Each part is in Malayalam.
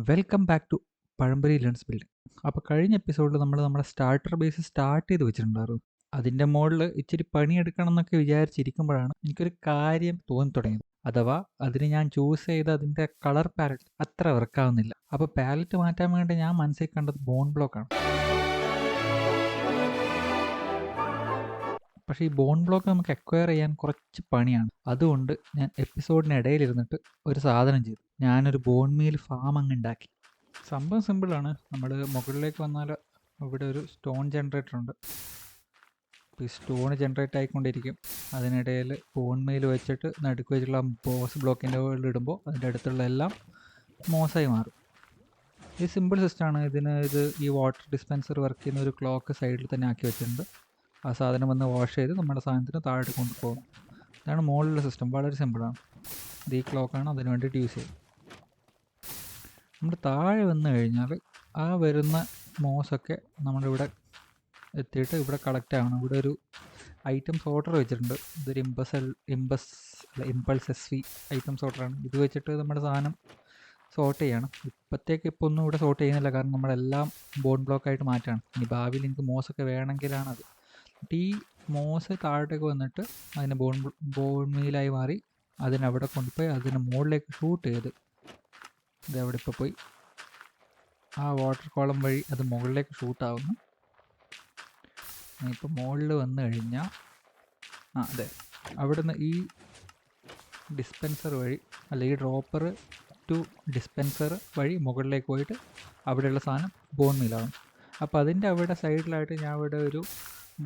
Welcome back to Pazhampori learns building. അപ്പോൾ കഴിഞ്ഞ എപ്പിസോഡിൽ നമ്മൾ നമ്മുടെ സ്റ്റാർട്ടർ ബേസ് സ്റ്റാർട്ട് ചെയ്ത് വെച്ചിട്ടുണ്ടായിരുന്നു. അതിൻ്റെ മുകളിൽ ഇച്ചിരി പണിയെടുക്കണം എന്നൊക്കെ വിചാരിച്ചിരിക്കുമ്പോഴാണ് എനിക്കൊരു കാര്യം തോന്നി തുടങ്ങിയത്. അഥവാ അതിന് ഞാൻ ചൂസ് ചെയ്ത അതിൻ്റെ കളർ പാലറ്റ് അത്ര വർക്കാവുന്നില്ല. അപ്പോൾ പാലറ്റ് മാറ്റാൻ വേണ്ടി ഞാൻ മനസ്സിൽ കണ്ടത് ബോൺ ബ്ലോക്കാണ്. പക്ഷേ ഈ ബോൺ ബ്ലോക്ക് നമുക്ക് അക്വയർ ചെയ്യാൻ കുറച്ച് പണിയാണ്. അതുകൊണ്ട് ഞാൻ എപ്പിസോഡിനിടയിലിരുന്നിട്ട് ഒരു സാധനം ചെയ്തു. ഞാനൊരു ബോൺ മീൽ ഫാം അങ്ങ് ഉണ്ടാക്കി. സംഭവം സിമ്പിളാണ്. നമ്മൾ മുകളിലേക്ക് വന്നാൽ ഇവിടെ ഒരു സ്റ്റോൺ ജനറേറ്റർ ഉണ്ട്. അപ്പോൾ ഈ സ്റ്റോൺ ജനറേറ്റ് ആയിക്കൊണ്ടിരിക്കും. അതിനിടയിൽ ബോൺ മീൽ വെച്ചിട്ട് നടുക്ക് വെച്ചിട്ടുള്ള ബോസ് ബ്ലോക്കിൻ്റെ മുകളിൽ ഇടുമ്പോൾ അതിൻ്റെ അടുത്തുള്ള എല്ലാം മോശമായി മാറും. ഇത് സിമ്പിൾ സിസ്റ്റമാണ്. ഈ വാട്ടർ ഡിസ്പെൻസർ വർക്ക് ചെയ്യുന്ന ഒരു ക്ലോക്ക് സൈഡിൽ തന്നെ ആക്കി വെച്ചിട്ടുണ്ട്. ആ സാധനം വന്ന് വാഷ് ചെയ്ത് നമ്മുടെ സാധനത്തിന് താഴോട്ട് കൊണ്ടുപോകും. ഇതാണ് മുകളിലുള്ള സിസ്റ്റം. വളരെ സിമ്പിളാണ്. ഇത് ഈ ക്ലോക്കാണ് അതിന് വേണ്ടിയിട്ട് യൂസ് ചെയ്യുന്നത്. നമ്മൾ താഴെ വന്നു കഴിഞ്ഞാൽ ആ വരുന്ന മോസൊക്കെ നമ്മളിവിടെ എത്തിയിട്ട് ഇവിടെ കളക്ട് ആവണം. ഇവിടെ ഒരു ഐറ്റംസ് ഓർഡർ വെച്ചിട്ടുണ്ട്. ഇതൊരു ഇമ്പൾസ് എസ് വി ഐറ്റംസ് ഓർഡറാണ്. ഇത് വെച്ചിട്ട് നമ്മുടെ സാധനം സോർട്ട് ചെയ്യണം. ഇപ്പോൾ ഒന്നും ഇവിടെ സോർട്ട് ചെയ്യുന്നില്ല, കാരണം നമ്മളെല്ലാം ബോൺ ബ്ലോക്കായിട്ട് മാറ്റാണ്. ഇനി ഭാവിയിൽ എനിക്ക് മോസൊക്കെ വേണമെങ്കിലാണത്. ഈ മോസ് താഴോട്ടേക്ക് വന്നിട്ട് അതിന് ബോൺ മീലായി മാറി അതിനവിടെ കൊണ്ടുപോയി അതിന് മുകളിലേക്ക് ഷൂട്ട് ചെയ്ത് ഇതവിടെ ഇപ്പോൾ പോയി ആ വാട്ടർ കോളം വഴി അത് മുകളിലേക്ക് ഷൂട്ടാവുന്നു. ഇപ്പോൾ മുകളിൽ വന്നു കഴിഞ്ഞാൽ അതെ, അവിടുന്ന് ഈ ഡിസ്പെൻസർ വഴി ഈ ഡ്രോപ്പർ ടു ഡിസ്പെൻസർ വഴി മുകളിലേക്ക് പോയിട്ട് അവിടെയുള്ള സാധനം ബോൺ മീലാവും. അപ്പോൾ അതിൻ്റെ അവിടെ സൈഡിലായിട്ട് ഞാൻ ഇവിടെ ഒരു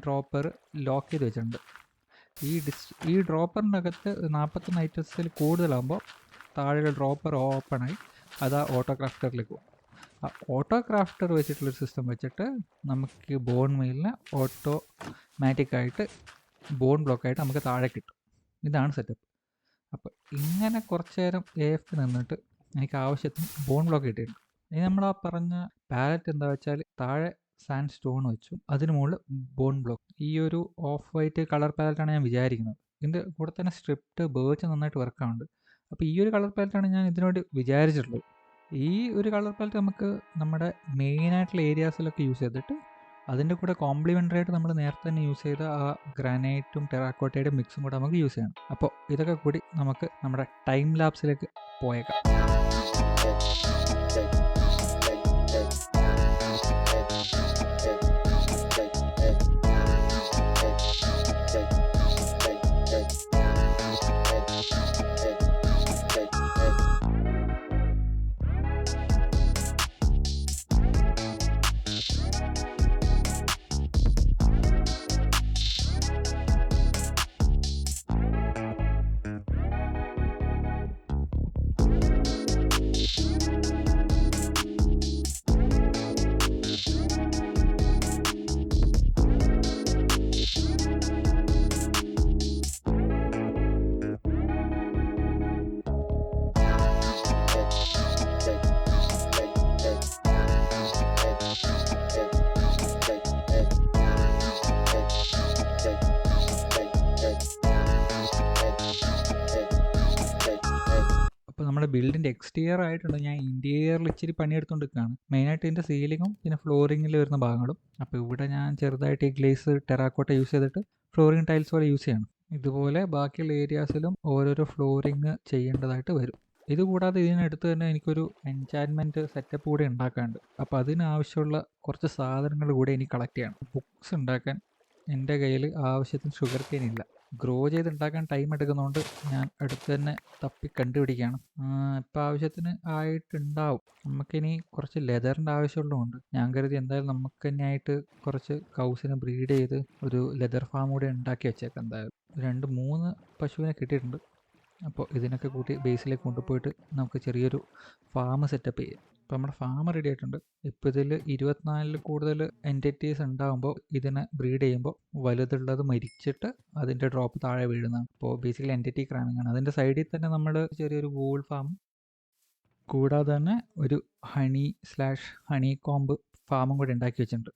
ഡ്രോപ്പർ ലോക്ക് ചെയ്ത് വെച്ചിട്ടുണ്ട്. ഈ ഡ്രോപ്പറിൻ്റെ അകത്ത് 41 ഐറ്റംസിൽ കൂടുതലാകുമ്പോൾ താഴെയുള്ള ഡ്രോപ്പർ ഓപ്പണായി അത് ആ ഓട്ടോ ക്രാഫ്റ്ററിലേക്ക് പോകും. ആ ഓട്ടോ ക്രാഫ്റ്റർ വെച്ചിട്ടുള്ളൊരു സിസ്റ്റം വെച്ചിട്ട് നമുക്ക് ബോൺ മീലിന് ഓട്ടോമാറ്റിക്കായിട്ട് ബോൺ ബ്ലോക്കായിട്ട് നമുക്ക് താഴെ കിട്ടും. ഇതാണ് സെറ്റപ്പ്. അപ്പോൾ ഇങ്ങനെ കുറച്ച് നേരം AFK നിന്നിട്ട് എനിക്ക് ആവശ്യത്തിന് ബോൺ ബ്ലോക്ക് കിട്ടിയിട്ടുണ്ട്. ഇനി നമ്മൾ ആ പറഞ്ഞ പാലറ്റ് എന്താ വെച്ചാൽ താഴെ സാൻഡ് സ്റ്റോൺ വെച്ചു, അതിന് മുകളിൽ ബോൺ ബ്ലോക്ക്. ഈ ഒരു ഓഫ് വൈറ്റ് കളർ പാലറ്റാണ് ഞാൻ വിചാരിക്കുന്നത്. ഇതിൻ്റെ കൂടെ തന്നെ സ്ട്രിപ്റ്റ് ബേർച്ച് നന്നായിട്ട് വർക്കാവുന്നുണ്ട്. അപ്പോൾ ഈ ഒരു കളർ പാലറ്റാണ് ഞാൻ ഇതിനോട് വിചാരിച്ചിട്ടുള്ളത്. ഈ ഒരു കളർ പാലറ്റ് നമുക്ക് നമ്മുടെ മെയിനായിട്ടുള്ള ഏരിയാസിലൊക്കെ യൂസ് ചെയ്തിട്ട് അതിൻ്റെ കൂടെ കോംപ്ലിമെൻ്ററി ആയിട്ട് നമ്മൾ നേരത്തെ തന്നെ യൂസ് ചെയ്ത ആ ഗ്രാനൈറ്റും ടെറാക്കോട്ടയുടെ മിക്സും കൂടെ നമുക്ക് യൂസ് ചെയ്യണം. അപ്പോൾ ഇതൊക്കെ കൂടി നമുക്ക് നമ്മുടെ ടൈം ലാപ്സിലേക്ക് പോയേക്കാം. നമ്മുടെ ബിൽഡിൻ്റെ എക്സ്റ്റീരിയർ ആയിട്ടുണ്ട്. ഞാൻ ഇൻറ്റീരിയറിൽ ഇച്ചിരി പണിയെടുത്തുകൊണ്ടിരിക്കുകയാണ്. മെയിനായിട്ട് ഇതിൻ്റെ സീലിങ്ങും പിന്നെ ഫ്ലോറിങ്ങിൽ വരുന്ന ഭാഗങ്ങളും. അപ്പോൾ ഇവിടെ ഞാൻ ചെറുതായിട്ട് ഈ ഗ്ലേസ് ടെറാക്കോട്ട യൂസ് ചെയ്തിട്ട് ഫ്ലോറിങ് ടൈൽസ് പോലെ യൂസ് ചെയ്യണം. ഇതുപോലെ ബാക്കിയുള്ള ഏരിയാസിലും ഓരോരോ ഫ്ലോറിങ് ചെയ്യേണ്ടതായിട്ട് വരും. ഇതുകൂടാതെ ഇതിനടുത്ത് തന്നെ എനിക്കൊരു എൻചാൻമെൻറ്റ് സെറ്റപ്പ് കൂടെ ഉണ്ടാക്കാനുണ്ട്. അപ്പോൾ അതിനാവശ്യമുള്ള കുറച്ച് സാധനങ്ങൾ കൂടെ എനിക്ക് കളക്ട് ചെയ്യണം. ബുക്സ് ഉണ്ടാക്കാൻ എൻ്റെ കയ്യിൽ ആവശ്യത്തിന് ഷുഗർ കെയിൻ ഇല്ല. ഗ്രോ ചെയ്തുണ്ടാക്കാൻ ടൈം എടുക്കുന്നതുകൊണ്ട് ഞാൻ അടുത്ത് തന്നെ തപ്പി കണ്ടുപിടിക്കുകയാണ്. ഇപ്പോൾ ആവശ്യത്തിന് ആയിട്ടുണ്ടാവും. നമുക്കിനി കുറച്ച് ലെതറിൻ്റെ ആവശ്യമുള്ളതുകൊണ്ട് ഞാൻ കരുതി എന്തായാലും നമുക്ക് തന്നെയായിട്ട് കുറച്ച് കൗസിനെ ബ്രീഡ് ചെയ്ത് ഒരു ലെതർ ഫാം കൂടെ ഉണ്ടാക്കി വെച്ചേക്കാം. എന്തായാലും 2-3 പശുവിനെ കിട്ടിയിട്ടുണ്ട്. അപ്പോൾ ഇതിനൊക്കെ കൂട്ടി ബേസിലേക്ക് കൊണ്ടുപോയിട്ട് നമുക്ക് ചെറിയൊരു ഫാം സെറ്റപ്പ് ചെയ്യാം. അപ്പോൾ നമ്മുടെ ഫാം റെഡി ആയിട്ടുണ്ട്. ഇപ്പോൾ ഇതിൽ 24 കൂടുതൽ എൻറ്റിറ്റീസ് ഉണ്ടാകുമ്പോൾ ഇതിനെ ബ്രീഡ് ചെയ്യുമ്പോൾ വലുതുള്ളത് മരിച്ചിട്ട് അതിൻ്റെ ഡ്രോപ്പ് താഴെ വീഴുന്നതാണ്. അപ്പോൾ ബേസിക്കലി എൻറ്റിറ്റി ക്രാമിംഗ് ആണ്. അതിൻ്റെ സൈഡിൽ തന്നെ നമ്മൾ ചെറിയൊരു വൂൾ ഫാം കൂടാതെ തന്നെ ഒരു ഹണി കോംബ് ഫാമും കൂടി ഉണ്ടാക്കി വെച്ചിട്ടുണ്ട്.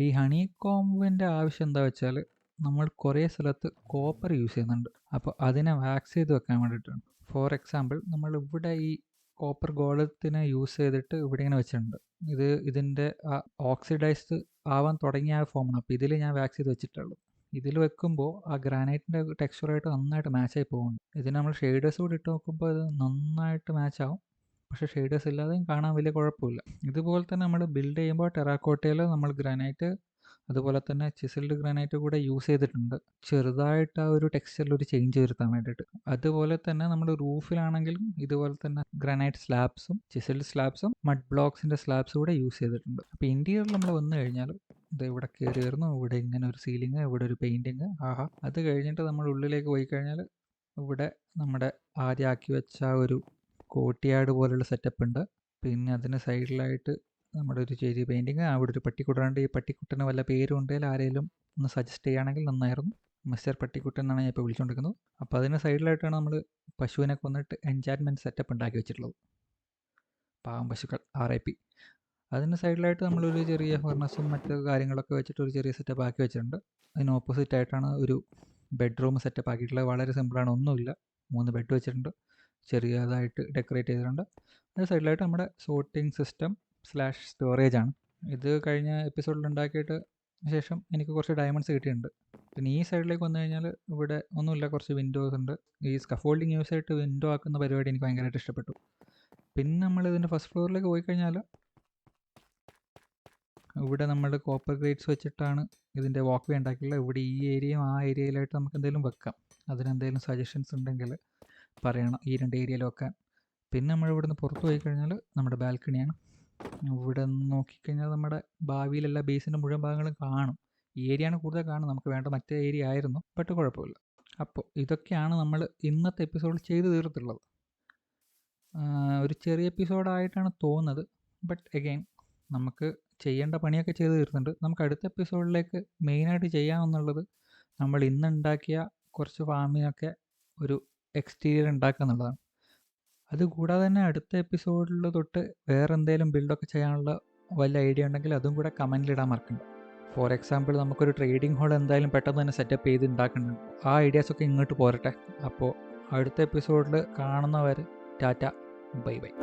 ഈ ഹണി കോംബിൻ്റെ ആവശ്യം എന്താ വെച്ചാൽ നമ്മൾ കുറേ സ്ഥലത്ത് കോപ്പർ യൂസ് ചെയ്യുന്നുണ്ട്. അപ്പോൾ അതിനെ വാക്സ് ചെയ്ത് വെക്കാൻ വേണ്ടിയിട്ടാണ്. ഫോർ എക്സാമ്പിൾ, നമ്മളിവിടെ ഈ കോപ്പർ ഗോളത്തിനെ യൂസ് ചെയ്തിട്ട് ഇവിടെ ഇങ്ങനെ വെച്ചിട്ടുണ്ട്. ഇതിൻ്റെ ഓക്സിഡൈസ്ഡ് ആവാൻ തുടങ്ങിയ ആ ഫോമാണ്. അപ്പോൾ ഇതിൽ ഞാൻ വാക്സ് ചെയ്ത് വെച്ചിട്ടുള്ളൂ. ഇതിൽ വെക്കുമ്പോൾ ആ ഗ്രാനൈറ്റിൻ്റെ ടെക്സ്ചറായിട്ട് നന്നായിട്ട് മാച്ചായി പോകുന്നുണ്ട്. ഇതിന് നമ്മൾ ഷെയ്ഡേഴ്സ് കൂടി ഇട്ട് നോക്കുമ്പോൾ ഇത് നന്നായിട്ട് മാച്ചാവും. പക്ഷേ ഷെയ്ഡേഴ്സ് ഇല്ലാതെയും കാണാൻ വലിയ കുഴപ്പമില്ല. ഇതുപോലെ തന്നെ നമ്മൾ ബിൽഡ് ചെയ്യുമ്പോൾ ടെറാക്കോട്ടയിൽ നമ്മൾ ഗ്രാനൈറ്റ് അതുപോലെ തന്നെ ചിസിൽഡ് ഗ്രാനൈറ്റ് കൂടെ യൂസ് ചെയ്തിട്ടുണ്ട്, ചെറുതായിട്ട് ആ ഒരു ടെക്സ്ചറിൽ ഒരു ചേഞ്ച് വരുത്താൻ വേണ്ടിയിട്ട്. അതുപോലെ തന്നെ നമ്മൾ റൂഫിലാണെങ്കിലും ഇതുപോലെ തന്നെ ഗ്രാനൈറ്റ് സ്ലാബ്സും ചിസിൽഡ് സ്ലാബ്സും മഡ് ബ്ലോക്സിൻ്റെ സ്ലാബ്സും കൂടെ യൂസ് ചെയ്തിട്ടുണ്ട്. അപ്പോൾ ഇൻറ്റീരിയറിൽ നമ്മൾ വന്നു കഴിഞ്ഞാൽ ഇത് ഇവിടെ കയറി വരുന്നു, ഇവിടെ ഇങ്ങനെ ഒരു സീലിംഗ്, ഇവിടെ ഒരു പെയിൻറ്റിങ്, ആഹാ. അത് കഴിഞ്ഞിട്ട് നമ്മൾ ഉള്ളിലേക്ക് പോയി കഴിഞ്ഞാൽ ഇവിടെ നമ്മുടെ ആദ്യം ആക്കി വെച്ച ഒരു കോട്ടിയാട് പോലുള്ള സെറ്റപ്പ് ഉണ്ട്. പിന്നെ അതിന് സൈഡിലായിട്ട് നമ്മുടെ ഒരു ചെറിയ പെയിൻറ്റിങ്, അവിടെ ഒരു പട്ടിക്കുട്ടനുണ്ട്. ഈ പട്ടിക്കുട്ടന് വല്ല പേരും ഉണ്ടെങ്കിൽ ആരെങ്കിലും ഒന്ന് സജസ്റ്റ് ചെയ്യുകയാണെങ്കിൽ നന്നായിരുന്നു. മിസ്റ്റർ പട്ടിക്കുട്ടൻ എന്നാണ് ഞാൻ ഇപ്പോൾ വിളിച്ചുകൊണ്ടിരിക്കുന്നത്. അപ്പോൾ അതിന് സൈഡിലായിട്ടാണ് നമ്മൾ പശുവിനെ കൊന്നിട്ട് എൻചാൻമെൻറ്റ് സെറ്റപ്പ് ഉണ്ടാക്കി വെച്ചിട്ടുള്ളത്. പാവം പശുക്കൾ, RIP. അതിന് സൈഡിലായിട്ട് നമ്മളൊരു ചെറിയ ഫർണസും മറ്റു കാര്യങ്ങളൊക്കെ വെച്ചിട്ട് ഒരു ചെറിയ സെറ്റപ്പ് ആക്കി വെച്ചിട്ടുണ്ട്. അതിന് ഓപ്പോസിറ്റ് ആയിട്ടാണ് ഒരു ബെഡ്റൂം സെറ്റപ്പ് ആക്കിയിട്ടുള്ളത്. വളരെ സിമ്പിളാണ്, ഒന്നുമില്ല. 3 ബെഡ് വെച്ചിട്ടുണ്ട്, ചെറിയതായിട്ട് ഡെക്കറേറ്റ് ചെയ്തിട്ടുണ്ട്. അതിന് സൈഡിലായിട്ട് നമ്മുടെ സോർട്ടിങ് സിസ്റ്റം / സ്റ്റോറേജ് ആണ്. ഇത് കഴിഞ്ഞ എപ്പിസോഡിൽ ഉണ്ടാക്കിയിട്ട് ശേഷം എനിക്ക് കുറച്ച് ഡയമണ്ട്സ് കിട്ടിയിട്ടുണ്ട്. പിന്നെ ഈ സൈഡിലേക്ക് വന്നു കഴിഞ്ഞാൽ ഇവിടെ ഒന്നുമില്ല, കുറച്ച് വിൻഡോസ് ഉണ്ട്. ഈ സ്കഫോൾഡിങ് യൂസ് ചെയ്തിട്ട് വിൻഡോ ആക്കുന്ന പരിപാടി എനിക്ക് ഭയങ്കരമായിട്ട് ഇഷ്ടപ്പെട്ടു. പിന്നെ നമ്മൾ ഇതിൻ്റെ ഫസ്റ്റ് ഫ്ലോറിലേക്ക് പോയി കഴിഞ്ഞാൽ ഇവിടെ നമ്മൾ കോപ്പർ ഗ്രേറ്റ്സ് വെച്ചിട്ടാണ് ഇതിൻ്റെ വാക്ക് വേ ഉണ്ടാക്കിയിട്ടുള്ളത്. ഇവിടെ ഈ ഏരിയയും ആ ഏരിയയിലായിട്ട് നമുക്ക് എന്തെങ്കിലും വെക്കാം. അതിനെന്തെങ്കിലും സജഷൻസ് ഉണ്ടെങ്കിൽ പറയണം ഈ 2 ഏരിയയിൽ വെക്കാൻ. പിന്നെ നമ്മൾ ഇവിടുന്ന് പുറത്ത് പോയി കഴിഞ്ഞാൽ നമ്മുടെ ബാൽക്കണിയാണ്. ഇവിടെ നോക്കിക്കഴിഞ്ഞാൽ നമ്മുടെ ഭാവിയിലെല്ലാ ബേസിൻ്റെ മുഴുവൻ ഭാഗങ്ങളും കാണും. ഈ ഏരിയയാണ് കൂടുതൽ കാണും, നമുക്ക് വേണ്ട മറ്റേ ഏരിയ ആയിരുന്നു, ബട്ട് കുഴപ്പമില്ല. അപ്പോൾ ഇതൊക്കെയാണ് നമ്മൾ ഇന്നത്തെ എപ്പിസോഡിൽ ചെയ്തു തീർത്തുള്ളത്. ഒരു ചെറിയ എപ്പിസോഡായിട്ടാണ് തോന്നുന്നത്, ബട്ട് എഗെയിൻ നമുക്ക് ചെയ്യേണ്ട പണിയൊക്കെ ചെയ്ത് തീർത്തിട്ടുണ്ട്. നമുക്ക് അടുത്ത എപ്പിസോഡിലേക്ക് മെയിനായിട്ട് ചെയ്യാമെന്നുള്ളത് നമ്മൾ ഇന്നുണ്ടാക്കിയ കുറച്ച് ഫാമിനൊക്കെ ഒരു എക്സ്റ്റീരിയർ ഉണ്ടാക്കുക എന്നുള്ളതാണ്. അതുകൂടാതെ തന്നെ അടുത്ത എപ്പിസോഡിൽ തൊട്ട് വേറെ എന്തെങ്കിലും ബിൽഡൊക്കെ ചെയ്യാനുള്ള വല്ല ഐഡിയ ഉണ്ടെങ്കിൽ അതും കൂടെ കമൻറ്റിലിടാൻ മറക്കണ്ട. ഫോർ എക്സാമ്പിൾ നമുക്കൊരു ട്രേഡിംഗ് ഹോൾ എന്തായാലും പെട്ടെന്ന് തന്നെ സെറ്റപ്പ് ചെയ്ത് ഉണ്ടാക്കുന്നുണ്ട്. ആ ഐഡിയാസൊക്കെ ഇങ്ങോട്ട് പോരട്ടെ. അപ്പോൾ അടുത്ത എപ്പിസോഡിൽ കാണുന്നവരെ ടാറ്റ, ബൈ ബൈ.